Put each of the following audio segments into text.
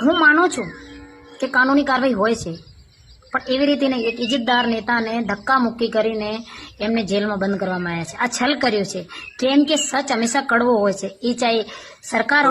હું માનું છું કે કાનૂની કાર્યવાહી હોય છે, પણ એવી રીતે નહીં. એક ઇજ્જતદાર નેતાને ધક્કા મુક્કી કરીને એમને જેલમાં બંધ કરવામાં આવ્યા છે. આ છલ કર્યું છે. કેમ કે સચ હંમેશા કડવો હોય છે, એ ચાહે સરકાર.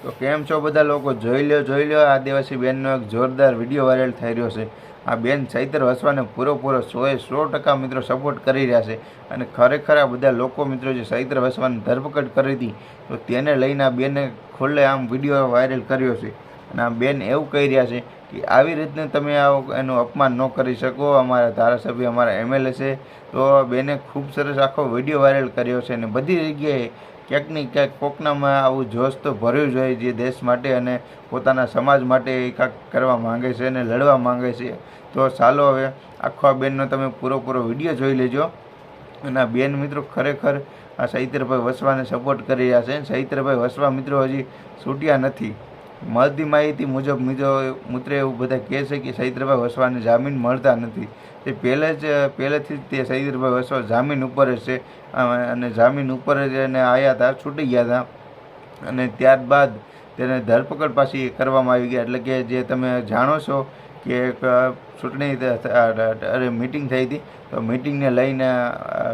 તો કેમ છો બધા લોકો? જોઈ લ્યો આદિવાસી બેનનો એક જોરદાર વિડીયો વાયરલ થઈ રહ્યો છે. આ બેન ચૈતર વસવાને પૂરેપૂરો 100% મિત્રો સપોર્ટ કરી રહ્યા છે. અને ખરેખર આ બધા લોકો મિત્રો જે ચૈતર વસવાની ધરપકડ કરી હતી, તો તેને લઈને આ બેને ખુલ્લે આમ વિડીયો વાયરલ કર્યો છે. અને આ બેન એવું કહી રહ્યા છે કે આવી રીતને તમે એનું અપમાન ન કરી શકો. અમારા ધારાસભ્ય, અમારા એમએલએ છે. તો બેને ખૂબ સરસ આખો વિડીયો વાયરલ કર્યો છે. અને બધી જગ્યાએ ક્યાંક ને ક્યાંક કોકનામાં આવું જોશ તો ભર્યું જોઈએ, જે દેશ માટે અને પોતાના સમાજ માટે કાંઈક કરવા માંગે છે અને લડવા માંગે છે. તો ચાલો હવે આખો આ બેનનો તમે પૂરો વિડીયો જોઈ લેજો. અને આ બેન મિત્રો ખરેખર આ ચૈતરભાઈ વસવાને સપોર્ટ કરી રહ્યા છે. ચૈતરભાઈ વસવા મિત્રો હજી છૂટ્યા નથી. મળતી માહિતી મુજબ મિત્રો એવું બધા કહે છે કે ચૈતરભાઈ વસવાને જામીન મળતા નથી. તે પહેલેથી જ તે ચૈતરભાઈ વસવા જામીન ઉપર જ છે. અને જામીન ઉપર જ એને આવ્યા હતા, છૂટી ગયા હતા. અને ત્યારબાદ તેને ધરપકડ પાછી કરવામાં આવી ગયા. એટલે કે જે તમે જાણો છો કે એક ચૂંટણી મિટિંગ થઈ હતી, તો મિટિંગને લઈને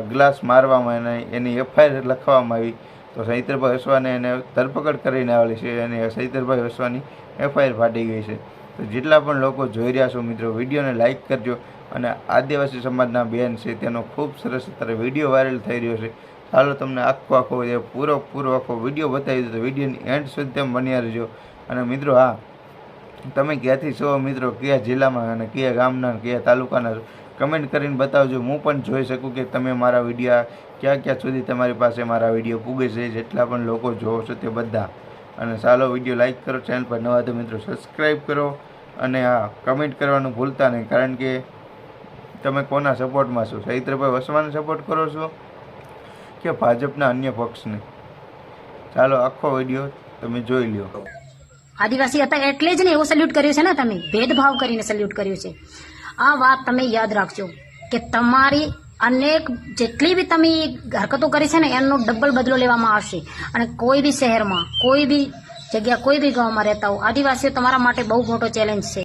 ગ્લાસ મારવામાં એની એફઆઈઆર લખવામાં આવી. તો ચૈતરભાઈ વસવાને એને ધરપકડ કરીને આવેલી છે. અને ચૈતરભાઈ વસવાની એફઆઈઆર ફાટી ગઈ છે. તો જેટલા પણ લોકો જોઈ રહ્યા છો મિત્રો, વિડીયોને લાઇક કરજો. અને આદિવાસી સમાજના બેન છે તેનો ખૂબ સરસ અત્યારે વિડીયો વાયરલ થઈ રહ્યો છે. ચાલો તમને આખો પૂરો આખો વિડીયો બતાવી દો. તો વિડીયોની એન્ડ સુધી તેમ બન્યા રહેજો. અને મિત્રો હા, તમે ક્યાંથી છો મિત્રો, કયા જિલ્લામાં અને કયા ગામના, કયા તાલુકાના છો, કમેન્ટ કરીને બતાવજો. હું પણ જોઈ શકું કે તમે મારા વિડીયો ક્યાં સુધી તમારી પાસે મારા વિડીયો પૂગે છે, જેટલા પણ લોકો જોવો છો તે બધા. અને ચાલો વિડીયો લાઇક કરો, ચેનલ પર નવા તો મિત્રો સબસ્ક્રાઈબ કરો. અને હા, કમેન્ટ કરવાનું ભૂલતા નહીં, કારણ કે તમે કોના સપોર્ટમાં છો? ચૈતરભાઈ વસવાને સપોર્ટ કરો છો કે ભાજપના અન્ય પક્ષને? ચાલો આખો વિડીયો તમે જોઈ લ્યો. આદિવાસી હતા એટલે જ ને એવો સલ્યુટ કર્યું છે ને, તમે ભેદભાવ કરીને સલ્યુટ કર્યું છે. આ વાત તમે યાદ રાખજો કે તમારી અનેક જેટલી બી તમે હરકતો કરી છે ને, એનો ડબલ બદલો લેવામાં આવશે. અને કોઈ બી શહેરમાં, કોઈ બી જગ્યા, કોઈ બી ગામમાં રહેતા હો આદિવાસીઓ, તમારા માટે બહુ મોટો ચેલેન્જ છે.